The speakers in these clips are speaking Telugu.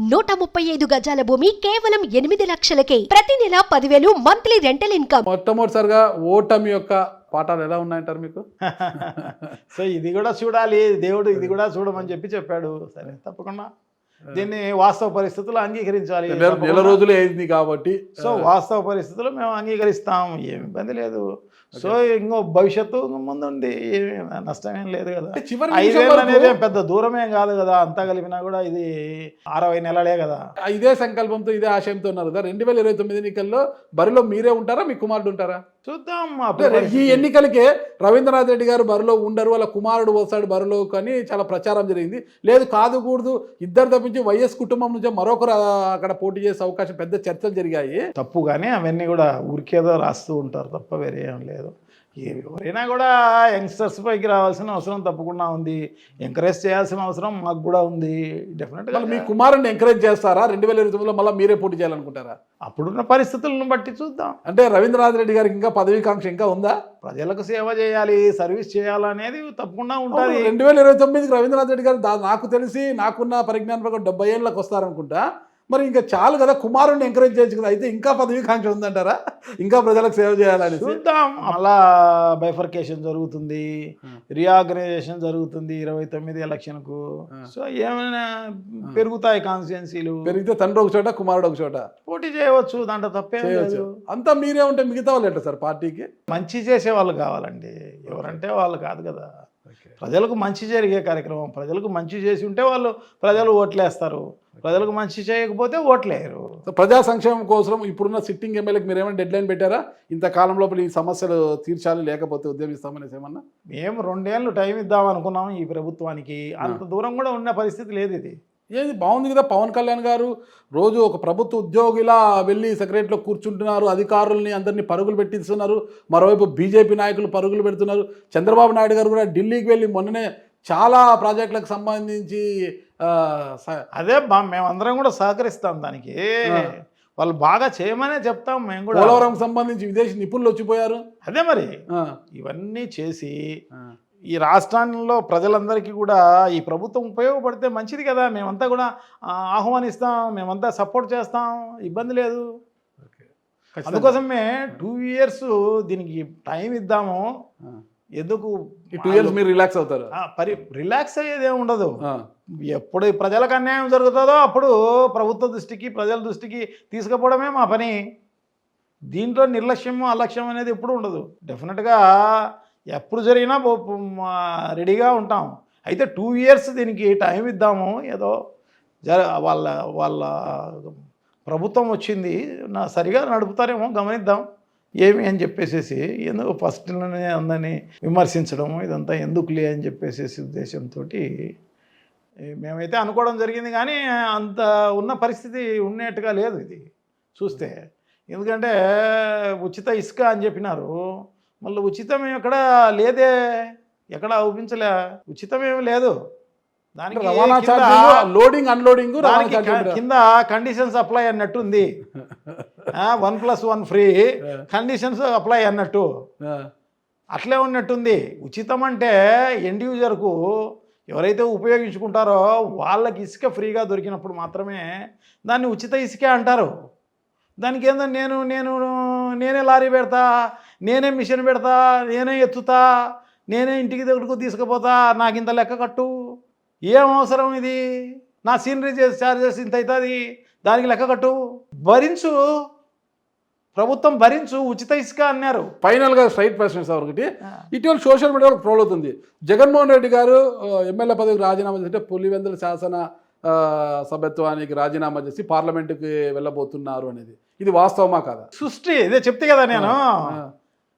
135 గజాల భూమి కేవలం 8 లక్షలకే. ప్రతి నెల 10,000 మంత్లీ రెంటల్ ఇన్కమ్. మొట్టమొదటిసారిగా ఓటమి యొక్క పాఠాలు ఎలా ఉన్నాయంటారు మీకు? సో ఇది కూడా చూడాలి, దేవుడు ఇది కూడా చూడమని చెప్పాడు. సరే, తప్పకుండా దీన్ని వాస్తవ పరిస్థితులు అంగీకరించాలి. నెల రోజులే అయింది కాబట్టి సో వాస్తవ పరిస్థితులు మేము అంగీకరిస్తాం, ఏమి ఇబ్బంది లేదు. సో ఇంకో భవిష్యత్తు ముందుంది, ఏమి నష్టమేం లేదు కదా. 5 ఏళ్ళు అనేది పెద్ద దూరమేం కాదు కదా, అంతా కలిపినా కూడా ఇది 60 నెలలే కదా. ఇదే సంకల్పంతో ఇదే ఆశయంతో ఉన్నారు కదా. 2029 ఎన్నికల్లో బరిలో మీరే ఉంటారా, మీ కుమారుడు ఉంటారా? చూద్దాం. ఈ ఎన్నికలకే రవీంద్రనాథ్ రెడ్డి గారు బరిలో ఉండరు, వాళ్ళ కుమారుడు వస్తాడు బరిలో కానీ చాలా ప్రచారం జరిగింది. లేదు కాదుకూడదు, ఇద్దరు తప్పించి వైఎస్ కుటుంబం నుంచి మరొకరు అక్కడ పోటీ చేసే అవకాశం, పెద్ద చర్చలు జరిగాయి. తప్పు కానీ అవన్నీ కూడా ఊరికేదో రాస్తూ ఉంటారు తప్ప వేరే ఏం లేదు. ఎవరైనా కూడా యంగ్స్టర్స్ పైకి రావాల్సిన అవసరం తప్పకుండా ఉంది, ఎంకరేజ్ చేయాల్సిన అవసరం మాకు కూడా ఉంది. డెఫినెట్గా మీ కుమారుని ఎంకరేజ్ చేస్తారా? 2029లో మళ్ళీ మీరే పోటీ చేయాలనుకుంటారా? అప్పుడున్న పరిస్థితులను బట్టి చూద్దాం. అంటే రవీంద్రనాథ్ రెడ్డి గారికి ఇంకా పదవీకాంక్ష ఇంకా ఉందా? ప్రజలకు సేవ చేయాలి, సర్వీస్ చేయాలనేది తప్పకుండా ఉంటుంది. 2029కి రవీంద్రనాథ్ రెడ్డి గారు నాకు తెలిసి నాకున్న పరిజ్ఞానం ప్రకారం 70 ఏళ్ళకి వస్తారనుకుంటా. మరి ఇంకా చాలు కదా, కుమారుడిని ఎంకరేజ్ చేయొచ్చు కదా. అయితే ఇంకా పదవీకాంక్ష ఉందంటారా, ఇంకా ప్రజలకు సేవ చేయాలని? చూద్దాం. అలా బైఫర్కేషన్ జరుగుతుంది, రీఆర్గనైజేషన్ జరుగుతుంది 29 ఎలక్షన్కు. సో ఏమైనా పెరుగుతాయి కాన్స్టిట్యున్సీలు, పెరిగితే తండ్రి ఒక చోట కుమారుడు ఒక చోట పోటీ చేయవచ్చు, దాంట్లో తప్పే లేదు. అంతా మీరే ఉంటే మిగతా వాళ్ళు ఎట్లా సార్? పార్టీకి మంచి చేసే వాళ్ళు కావాలండి, ఎవరంటే వాళ్ళు కాదు కదా. ప్రజలకు మంచి జరిగే కార్యక్రమం, ప్రజలకు మంచి చేసి ఉంటే వాళ్ళు ప్రజలు ఓట్లేస్తారు, ప్రజలకు మంచి చేయకపోతే ఓట్లేరు. ప్రజా సంక్షేమం కోసం ఇప్పుడున్న సిట్టింగ్ ఎమ్మెల్యేకి మీరు ఏమైనా డెడ్ లైన్ పెట్టారా? ఇంతకాలం లోపల ఈ సమస్యలు తీర్చాలి లేకపోతే ఉద్యమిస్తామనేసి ఏమన్నా? మేము 2 ఏళ్ళు టైం ఇద్దాం అనుకున్నాము ఈ ప్రభుత్వానికి, అంత దూరం కూడా ఉన్న పరిస్థితి లేదు. ఇది ఏది బాగుంది కదా, పవన్ కళ్యాణ్ గారు రోజు ఒక ప్రభుత్వ ఉద్యోగిలా వెళ్ళి సెక్రటరీలో కూర్చుంటున్నారు, అధికారుల్ని అందరినీ పరుగులు పెట్టిస్తున్నారు. మరోవైపు బీజేపీ నాయకులు పరుగులు పెడుతున్నారు. చంద్రబాబు నాయుడు గారు కూడా ఢిల్లీకి వెళ్ళి మొన్ననే చాలా ప్రాజెక్టులకు సంబంధించి అదే మేమందరం కూడా సహకరిస్తాం దానికి. వాళ్ళు బాగా చేయమనే చెప్తాం మేము కూడా. పోలవరం సంబంధించి విదేశీ నిపుణులు వచ్చిపోయారు. అదే మరి ఇవన్నీ చేసి ఈ రాష్ట్రాల్లో ప్రజలందరికీ కూడా ఈ ప్రభుత్వం ఉపయోగపడితే మంచిది కదా. మేమంతా కూడా ఆహ్వానిస్తాం, మేమంతా సపోర్ట్ చేస్తాం, ఇబ్బంది లేదు. అందుకోసమే 2 years దీనికి టైం ఇద్దాము. ఎందుకు 2 years మీరు రిలాక్స్ అవుతారు? రిలాక్స్ అయ్యేది ఏమి ఉండదు. ఎప్పుడు ప్రజలకు అన్యాయం జరుగుతుందో అప్పుడు ప్రభుత్వ దృష్టికి, ప్రజల దృష్టికి తీసుకుపోవడమే మా పని. దీంట్లో నిర్లక్ష్యం అలక్ష్యం అనేది ఎప్పుడు ఉండదు. డెఫినెట్గా ఎప్పుడు జరిగినా రెడీగా ఉంటాం. అయితే 2 years దీనికి టైం ఇద్దాము. ఏదో వాళ్ళ ప్రభుత్వం వచ్చింది, సరిగా నడుపుతారేమో గమనిద్దాం ఏమి అని చెప్పేసి. ఎందుకు ఫస్ట్లోనే అందరినీ విమర్శించడం ఇదంతా ఎందుకులే అని చెప్పేసి ఉద్దేశంతో మేమైతే అనుకోవడం జరిగింది. కానీ అంత ఉన్న పరిస్థితి ఉన్నట్టుగా లేదు ఇది చూస్తే. ఎందుకంటే ఉచిత ఇసుక అని చెప్పినారు, మళ్ళీ ఉచితం ఎక్కడ లేదే, ఎక్కడ ఊపించలే, ఉచితం ఏమి లేదు. దానికి లోడింగ్ అన్లోడింగ్ కింద కండిషన్స్ అప్లై అన్నట్టు ఉంది. 1+1 ఫ్రీ కండిషన్స్ అప్లై అన్నట్టు అట్లే ఉన్నట్టుంది. ఉచితం అంటే ఎండ్ యూజర్కు ఎవరైతే ఉపయోగించుకుంటారో వాళ్ళకి ఇసుక ఫ్రీగా దొరికినప్పుడు మాత్రమే దాన్ని ఉచిత ఇసుకే అంటారు. దానికి ఏందో నేనే లారీ పెడతా, నేనే మిషన్ పెడతా, నేనే ఎత్తుతా, నేనే ఇంటికి దగ్గరకు తీసుకుపోతా, నాకు ఇంత లెక్క కట్టు, ఏం అవసరం ఇది, నా సీనరీ ఛార్జెస్ ఇంత అవుతుంది, దానికి లెక్క కట్టు, భరించు, ప్రభుత్వం భరించు, ఉచిత ఇసుక అన్నారు. ఫైనల్గా స్ట్రైట్ ప్రశ్న సార్ ఒకటి. ఇటీవల సోషల్ మీడియాలో ట్రోల్ అవుతుంది, జగన్మోహన్ రెడ్డి గారు ఎమ్మెల్యే పదవికి రాజీనామా చేస్తే పులివెందుల శాసన సభ్యత్వానికి రాజీనామా చేసి పార్లమెంటుకి వెళ్ళబోతున్నారు అనేది, ఇది వాస్తవమా కాదా? సృష్టి ఇదే చెప్తే కదా నేను,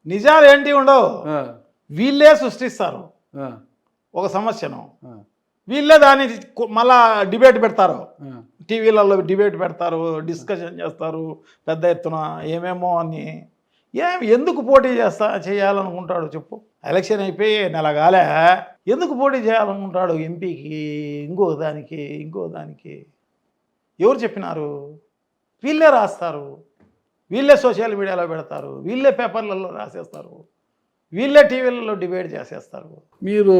నిజాలు ఏంటి ఉండవు, వీళ్ళే సృష్టిస్తారు ఒక సమస్యను, వీళ్ళే దాన్ని మళ్ళా డిబేట్ పెడతారు, టీవీలలో డిబేట్ పెడతారు, డిస్కషన్ చేస్తారు పెద్ద ఎత్తున ఏమేమో అని. ఎందుకు పోటీ చేయాలనుకుంటాడు చెప్పు? ఎలక్షన్ అయిపోయి నెలగాలే, ఎందుకు పోటీ చేయాలనుకుంటాడు ఎంపీకి, ఇంకో దానికి ఎవరు చెప్పినారు? వీళ్ళే రాస్తారు, వీళ్ళే సోషల్ మీడియాలో పెడతారు, వీళ్ళే పేపర్లలో రాసేస్తారు. వీళ్ళే టీవీలలో డిబేట్ చేసేస్తారు. మీరు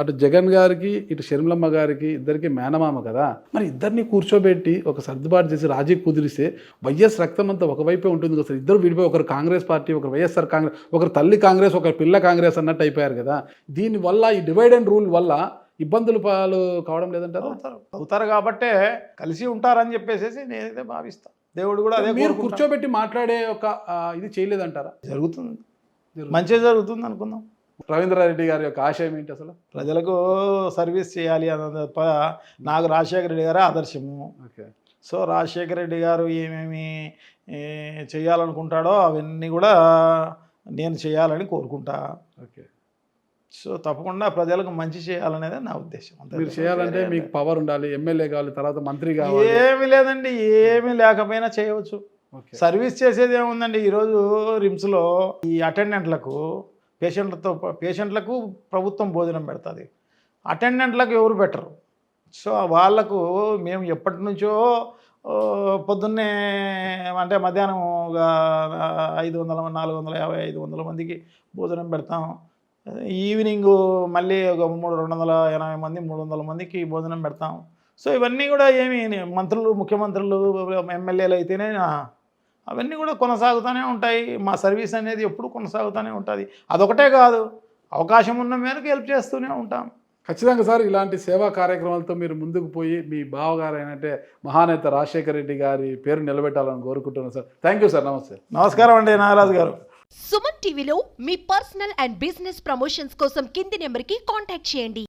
అటు జగన్ గారికి ఇటు షర్మిలమ్మ గారికి ఇద్దరికి మేనమామ కదా, మరి ఇద్దరిని కూర్చోబెట్టి ఒక సర్దుబాటు చేసి రాజీ కుదిరిస్తే వైఎస్ రక్తం అంతా ఒకవైపే ఉంటుంది కదా సార్. ఇద్దరు విడిపోయి ఒకరు కాంగ్రెస్ పార్టీ, ఒకరు వైఎస్ఆర్ కాంగ్రెస్, ఒకరు తల్లి కాంగ్రెస్, ఒకరు పిల్ల కాంగ్రెస్ అన్నట్టు అయిపోయారు కదా. దీనివల్ల ఈ డివైడ్ అండ్ రూల్ వల్ల ఇబ్బందులు పాలు కావడం లేదంటారు? అవుతారు కాబట్టే కలిసి ఉంటారని చెప్పేసి నేనైతే భావిస్తాను. దేవుడు కూడా అదే మీరు కూర్చోబెట్టి మాట్లాడే ఒక ఇది చేయలేదంటారా? జరుగుతుంది, మంచిగా జరుగుతుంది అనుకుందాం. రవీంద్రారెడ్డి గారి యొక్క ఆశయం ఏంటి అసలు? ప్రజలకు సర్వీస్ చేయాలి అన్నది తప్ప నాకు రాజశేఖర రెడ్డి గారే ఆదర్శము. ఓకే. సో రాజశేఖర రెడ్డి గారు ఏమేమి చేయాలనుకుంటాడో అవన్నీ కూడా నేను చేయాలని కోరుకుంటా. ఓకే. సో తప్పకుండా ప్రజలకు మంచి చేయాలనేది నా ఉద్దేశం. మీరు చేయాలంటే మీకు పవర్ ఉండాలి, ఎమ్మెల్యే కావాలి, తర్వాత మంత్రి కావాలి. ఏమీ లేదండి, ఏమీ లేకపోయినా చేయవచ్చు. సర్వీస్ చేసేది ఏముందండి, ఈరోజు రిమ్స్లో ఈ అటెండెంట్లకు పేషెంట్లకు ప్రభుత్వం భోజనం పెడుతుంది, అటెండెంట్లకు ఎవరు పెట్టరు. సో వాళ్ళకు మేము ఎప్పటి నుంచో పొద్దున్నే అంటే మధ్యాహ్నం ఒక 500, 450, 500 మందికి భోజనం పెడతాం. ఈవినింగ్ మళ్ళీ ఒక 280 మంది, 300 మందికి భోజనం పెడతాం. సో ఇవన్నీ కూడా ఏమి మంత్రులు, ముఖ్యమంత్రులు, ఎమ్మెల్యేలు అయితేనే అవన్నీ కూడా కొనసాగుతూనే ఉంటాయి. మా సర్వీస్ అనేది ఎప్పుడు కొనసాగుతూనే ఉంటుంది. అదొకటే కాదు, అవకాశం ఉన్న మేరకు హెల్ప్ చేస్తూనే ఉంటాం. ఖచ్చితంగా సార్, ఇలాంటి సేవా కార్యక్రమాలతో మీరు ముందుకు పోయి మీ బావగారు అయినట్టే మహానేత రాజశేఖర రెడ్డి గారి పేరు నిలబెట్టాలని కోరుకుంటున్నాను సార్. Thank you sir. నమస్తే. నమస్కారం అండి నాగరాజు గారు. సుమన్ టీవీలో మీ పర్సనల్ అండ్ బిజినెస్ ప్రమోషన్స్ కోసం కింది నెంబర్కి కాంటాక్ట్ చేయండి.